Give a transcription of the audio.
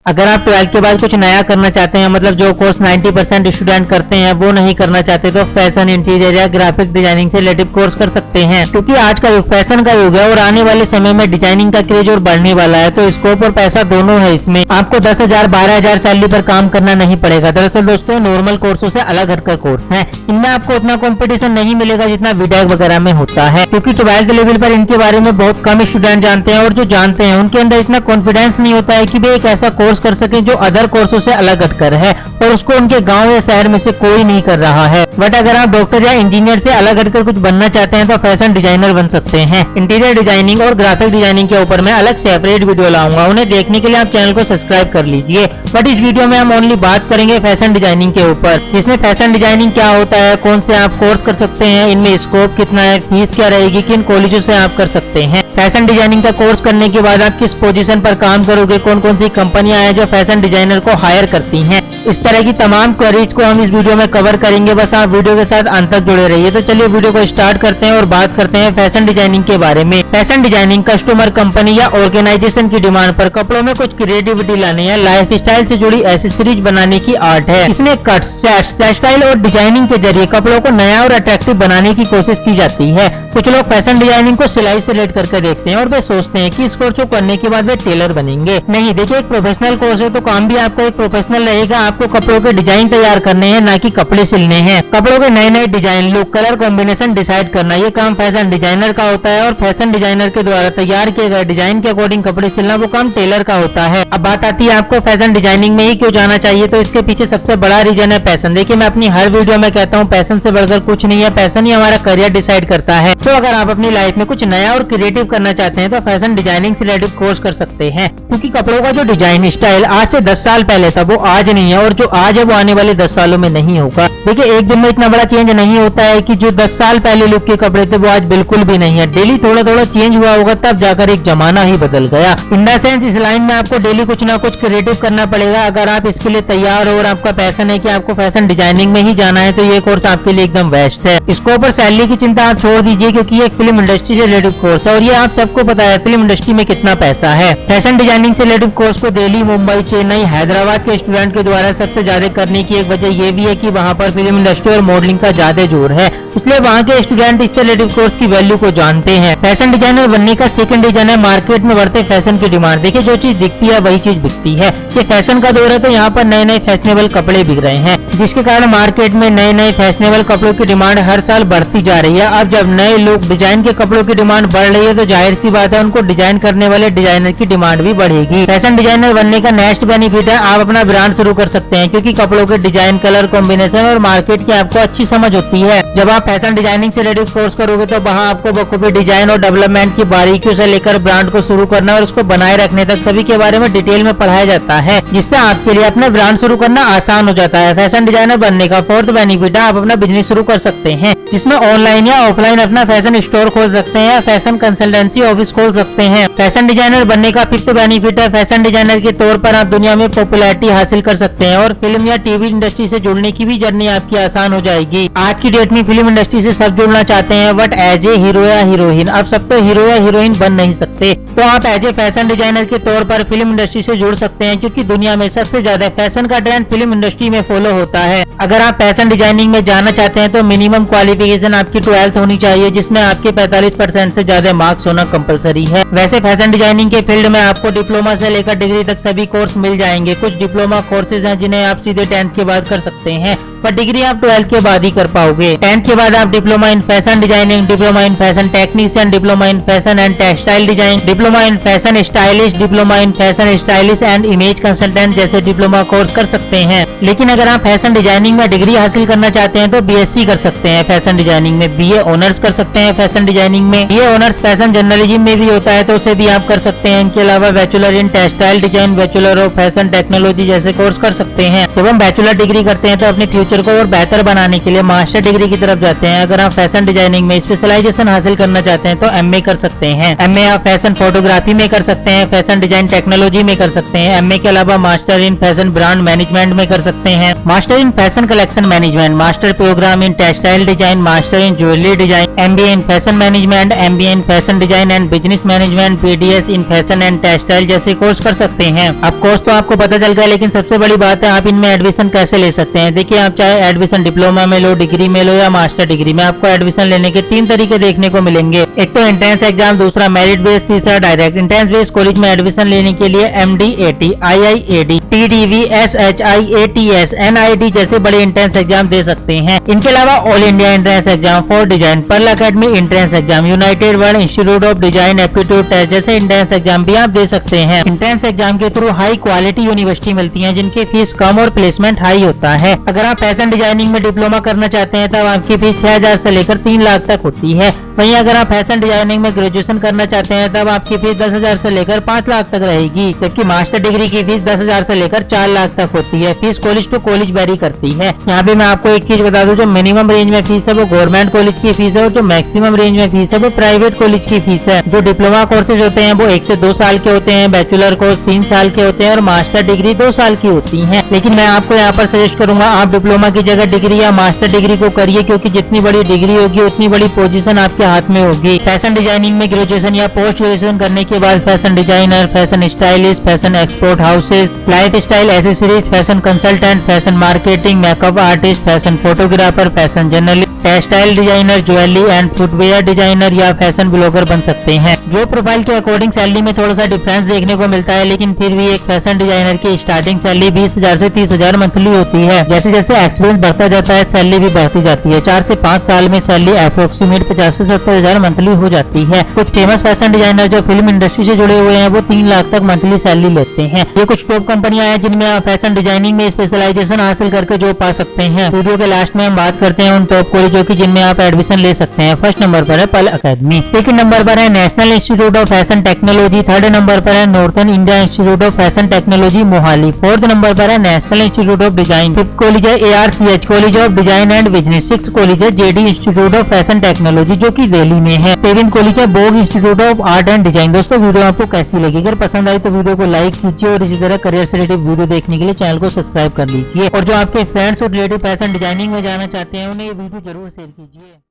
अगर आप 12th के बाद कुछ नया करना चाहते हैं, मतलब जो कोर्स 90% स्टूडेंट करते हैं वो नहीं करना चाहते, तो फैशन, इंटीरियर या ग्राफिक डिजाइनिंग से रिलेटेड कोर्स कर सकते हैं। क्योंकि आज का युग फैशन का युग है और आने वाले समय में डिजाइनिंग का क्रेज और बढ़ने वाला है, तो स्कोप और पैसा दोनों है इसमें। आपको 10,000 12,000 सैलरी पर काम करना नहीं पड़ेगा। दरअसल दोस्तों नॉर्मल कोर्सों से अलग हटकर कोर्स है, इनमें आपको उतना कॉम्पिटिशन नहीं मिलेगा जितना बीटेक वगैरह में होता है। क्योंकि 12th लेवल पर इनके बारे में बहुत कम स्टूडेंट जानते हैं और जो जानते हैं उनके अंदर इतना कॉन्फिडेंस नहीं होता है कि वे एक ऐसा कोर्स कर सके जो अदर कोर्सों से अलग हटकर है और उसको उनके गांव या शहर में से कोई नहीं कर रहा है। बट अगर आप डॉक्टर या इंजीनियर से अलग हटकर कुछ बनना चाहते हैं तो फैशन डिजाइनर बन सकते हैं। इंटीरियर डिजाइनिंग और ग्राफिक डिजाइनिंग के ऊपर मैं अलग सेपरेट वीडियो लाऊंगा, उन्हें देखने के लिए आप चैनल को सब्सक्राइब कर लीजिए। बट इस वीडियो में हम ओनली बात करेंगे फैशन डिजाइनिंग के ऊपर, जिसमें फैशन डिजाइनिंग क्या होता है, कौन से आप कोर्स कर सकते हैं, इनमें स्कोप कितना है, फीस क्या रहेगी, किन कॉलेजों से आप कर सकते हैं। फैशन डिजाइनिंग का कोर्स करने के बाद आप किस पोजीशन पर काम करोगे, कौन कौन सी कंपनियां हैं जो फैशन डिजाइनर को हायर करती हैं, इस तरह की तमाम क्वेरीज को हम इस वीडियो में कवर करेंगे। बस आप वीडियो के साथ अंत तक जुड़े रहिए। तो चलिए वीडियो को स्टार्ट करते हैं और बात करते हैं फैशन डिजाइनिंग के बारे में। फैशन डिजाइनिंग कस्टमर, कंपनी या ऑर्गेनाइजेशन की डिमांड पर कपड़ों में कुछ क्रिएटिविटी लाने या लाइफ स्टाइल से जुड़ी एसेसरीज बनाने की आर्ट है। इसमें कट्स, सेट्स, टेक्सटाइल और डिजाइनिंग के जरिए कपड़ों को नया और अट्रैक्टिव बनाने की कोशिश की जाती है। कुछ लोग फैशन डिजाइनिंग को सिलाई से रिलेट करके देखते हैं और वे सोचते हैं कि इस कोर्स को करने के बाद वे टेलर बनेंगे। नहीं, देखिए एक प्रोफेशनल कोर्स है तो काम भी आपका एक प्रोफेशनल रहेगा। आपको कपड़ों के डिजाइन तैयार करने हैं, ना कि कपड़े सिलने हैं। कपड़ों के नए नए design, look, colour combination decide करना, ये काम फैशन डिजाइनर का होता है और फैशन डिजाइनर के द्वारा तैयार किए गए डिजाइन के अकॉर्डिंग कपड़े सिलना वो काम टेलर का होता है। अब बात आती है आपको फैशन डिजाइनिंग में ही क्यों जाना चाहिए, तो इसके पीछे सबसे बड़ा रीजन है पैशन। देखिए मैं अपनी हर वीडियो में कहता हूँ पैशन से बढ़कर कुछ नहीं है, पैशन ही हमारा करियर डिसाइड करता है। तो अगर आप अपनी लाइफ में कुछ नया और क्रिएटिव करना चाहते हैं तो फैशन डिजाइनिंग से रिलेटेड कोर्स कर सकते हैं। क्योंकि कपड़ों का जो डिजाइन स्टाइल आज से 10 साल पहले था वो आज नहीं है और जो आज है वो आने वाले 10 सालों में नहीं होगा। देखिए एक दिन में इतना बड़ा चेंज नहीं होता है कि जो 10 साल पहले लुक के कपड़े थे वो आज बिल्कुल भी नहीं है। डेली थोड़ा थोड़ा चेंज हुआ होगा, तब जाकर एक जमाना ही बदल गया। इन द सेंस इस लाइन में आपको डेली कुछ ना कुछ क्रिएटिव करना पड़ेगा। अगर आप इसके लिए तैयार हो और आपका पैशन है कि आपको फैशन डिजाइनिंग में ही जाना है तो ये कोर्स आपके लिए एकदम बेस्ट है। इसके ऊपर सैलरी की चिंता आप छोड़ दीजिए क्योंकि ये फिल्म इंडस्ट्री से रिलेटेड कोर्स है और ये आप सबको पता है फिल्म इंडस्ट्री में कितना पैसा है। फैशन डिजाइनिंग से रिलेटेड कोर्स को दिल्ली, मुंबई, चेन्नई, हैदराबाद के स्टूडेंट के द्वारा सबसे ज्यादा करने की एक वजह ये भी है कि वहाँ पर फिल्म इंडस्ट्री और मॉडलिंग का ज्यादा जोर है, इसलिए वहाँ के स्टूडेंट इससे रिलेटेड कोर्स की वैल्यू को जानते हैं। फैशन डिजाइनर बनने का सेकंड रीजन है मार्केट में बढ़ते फैशन की डिमांड। देखिए जो चीज दिखती है वही चीज बिकती है। ये फैशन का दौर है तो यहाँ पर नए नए फैशनेबल कपड़े बिक रहे हैं, जिसके कारण मार्केट में नए नए फैशनेबल कपड़ों की डिमांड हर साल बढ़ती जा रही है। अब जब नए लोग डिजाइन के कपड़ों की डिमांड बढ़ रही है तो जाहिर सी बात है उनको डिजाइन करने वाले डिजाइनर की डिमांड भी बढ़ेगी। फैशन डिजाइनर बनने का नेक्स्ट बेनिफिट है आप अपना ब्रांड शुरू कर सकते हैं क्योंकि कपड़ों के डिजाइन, कलर कॉम्बिनेशन और मार्केट की आपको अच्छी समझ होती है। जब आप फैशन डिजाइनिंग से रिलेटेड कोर्स करोगे तो वहाँ आपको बखूबी डिजाइन और डेवलपमेंट की बारीकियों से लेकर ब्रांड को शुरू करना और उसको बनाए रखने तक सभी के बारे में डिटेल में पढ़ाया जाता है, जिससे आपके लिए अपना ब्रांड शुरू करना आसान हो जाता है। फैशन डिजाइनर बनने का फोर्थ बेनिफिट है आप अपना बिजनेस शुरू कर सकते हैं, जिसमें ऑनलाइन या ऑफलाइन अपना फैशन स्टोर खोल सकते हैं या फैशन कंसल्टेंसी ऑफिस खोल सकते हैं। फैशन डिजाइनर बनने का फिफ्थ बेनिफिट है फैशन डिजाइनर के तौर पर आप दुनिया में पॉपुलैरिटी हासिल कर सकते हैं और फिल्म या टीवी इंडस्ट्री से जुड़ने की भी जर्नी आपकी आसान हो जाएगी। आज की डेट में फिल्म इंडस्ट्री से सब जुड़ना चाहते हैं बट एज ए हीरो या हीरोइन, अब सब तो हीरो या हीरोइन बन नहीं सकते, तो आप एज ए फैशन डिजाइनर के तौर पर फिल्म इंडस्ट्री से जुड़ सकते हैं क्योंकि दुनिया में सबसे ज्यादा फैशन का ट्रेंड फिल्म इंडस्ट्री में फॉलो होता है। अगर आप फैशन डिजाइनिंग में जाना चाहते हैं तो मिनिमम क्वालिफिकेशन आपकी 12th होनी चाहिए, जिसमें आपके 45% से ज्यादा मार्क्स होना कंपलसरी है। वैसे फैशन डिजाइनिंग के फील्ड में आपको डिप्लोमा से लेकर डिग्री तक सभी कोर्स मिल जाएंगे। कुछ डिप्लोमा कोर्सेज हैं जिन्हें आप सीधे 10th के बाद कर सकते हैं, पर डिग्री आप 12th के बाद ही कर पाओगे। 10th के बाद आप diploma in fashion designing, diploma in fashion technician, diploma in fashion and textile design, diploma in fashion stylist, diploma in fashion stylist and image consultant जैसे डिप्लोमा कोर्स कर सकते हैं। लेकिन अगर आप फैशन डिजाइनिंग में डिग्री हासिल करना चाहते हैं तो बीएससी कर सकते हैं फैशन डिजाइनिंग में, बीए ऑनर्स कर सकते हैं फैशन डिजाइनिंग में, बीए ऑनर्स फैशन जर्नलिज्म में भी होता है तो उसे भी आप कर सकते हैं। इनके अलावा bachelor in textile design, bachelor of fashion technology जैसे कोर्स कर सकते हैं। जब हम बैचलर डिग्री करते हैं तो अपने फ्यूचर फ्यूचर को और बेहतर बनाने के लिए मास्टर डिग्री की तरफ जाते हैं। अगर आप फैशन डिजाइनिंग में स्पेशलाइजेशन हासिल करना चाहते हैं तो एमए कर सकते हैं। एमए आप फैशन फोटोग्राफी में कर सकते हैं, फैशन डिजाइन टेक्नोलॉजी में कर सकते हैं। एमए के अलावा master in fashion brand management में कर सकते हैं, master in fashion collection management, master program in textile design, master in jewellery design, MBA in fashion management, MBA in fashion design and business management, BDS in fashion and textile जैसे course कर सकते हैं। अब course तो आपको पता चल गया, लेकिन सबसे बड़ी बात है आप इनमें एडमिशन कैसे ले सकते हैं। देखिए, आप चाहे एडमिशन डिप्लोमा में लो, डिग्री में लो या मास्टर डिग्री में, आपको एडमिशन लेने के 3 तरीके देखने को मिलेंगे। एक तो एंट्रेंस एग्जाम, दूसरा मेरिट बेस, तीसरा डायरेक्ट। एंट्रेंस बेस कॉलेज में एडमिशन लेने के लिए MD-AT, IIAD, TDV, SHIATS, NIT जैसे बड़े एंट्रेंस एग्जाम दे सकते हैं। इनके अलावा all India entrance exam, for design, Pearl Academy entrance exam, United World Institute of Design aptitude test जैसे एंट्रेंस एग्जाम भी आप दे सकते हैं। एंट्रेंस एग्जाम के थ्रू हाई क्वालिटी यूनिवर्सिटी मिलती है जिनकी फीस कम और प्लेसमेंट हाई होता है। अगर आप फैशन डिजाइनिंग में डिप्लोमा करना चाहते हैं तब आपकी फीस 6,000 से लेकर 3 लाख तक होती है। वहीं अगर आप फैशन डिजाइनिंग में ग्रेजुएशन करना चाहते हैं तब आपकी फीस 10,000 से लेकर 5 लाख तक रहेगी, जबकि मास्टर डिग्री की फीस 10,000 से लेकर 4 लाख तक होती है। Fees college to college vary करती है। यहाँ पे मैं आपको एक चीज बता दूं, जो मिनिमम रेंज में फीस है वो गवर्नमेंट कॉलेज की फीस है और जो मैक्सिमम रेंज में फीस है वो प्राइवेट कॉलेज की फीस है। जो डिप्लोमा कोर्सेज होते हैं वो 1 से 2 साल के होते हैं, बैचलर कोर्स 3 साल के होते हैं और मास्टर डिग्री 2 साल की होती है। लेकिन मैं आपको यहाँ पर सजेस्ट करूंगा आप डिप्लोमा की जगह डिग्री या मास्टर डिग्री को करिए, क्योंकि जितनी बड़ी डिग्री होगी उतनी बड़ी पोजीशन आपके हाथ में होगी। फैशन डिजाइनिंग में ग्रेजुएशन या पोस्ट ग्रेजुएशन करने के बाद fashion designer, fashion stylist, fashion export houses, life style accessories, fashion consultant, fashion marketing, makeup artist, fashion photographer, fashion journalist, textile designer, jewellery and footwear designer या fashion blogger बन सकते हैं। जो profile के according salary में थोड़ा सा difference देखने को मिलता है, लेकिन फिर भी एक फैशन डिजाइनर की स्टार्टिंग सैलरी 20,000 से 30,000 मंथली होती है। जैसे जैसे एक्सपीरियंस बढ़ता जाता है सैलरी भी बढ़ती जाती है। 4 से 5 साल में सैलरी अप्रोक्सीमेट 50 से 70,000 मंथली हो जाती है। कुछ फेमस फैशन डिजाइनर जो फिल्म इंडस्ट्री से जुड़े हुए हैं वो 3 लाख तक मंथली सैलरी लेते हैं। ये कुछ टॉप कंपनियां हैं जिनमें आप फैशन डिजाइनिंग में स्पेशलाइजेशन हासिल करके जॉब पा सकते हैं। वीडियो के लास्ट में हम बात करते हैं उन टॉप कॉलेजों की जिनमें आप एडमिशन ले सकते हैं। फर्स्ट नंबर पर है पर्ल अकेडमी, सेकंड नंबर पर है national institute of fashion technology, third number पर है northern India institute of fashion technology Mohali, fourth number पर है national institute of design, fifth college है ARCH college of design and business, sixth college है JD institute of fashion technology जो कि दिल्ली में है, सेवेंथ कॉलेज है Vogue institute of art and design. दोस्तों वीडियो आपको कैसी लगी? अगर पसंद आई तो वीडियो को लाइक कीजिए और इसी तरह करियर से रिलेटेड वीडियो देखने के लिए चैनल को सब्सक्राइब कर लीजिए और जो आपके फ्रेंड्स और रिलेटिव फैशन डिजाइनिंग में जाना चाहते हैं उन्हें ये वीडियो जरूर शेयर कीजिए।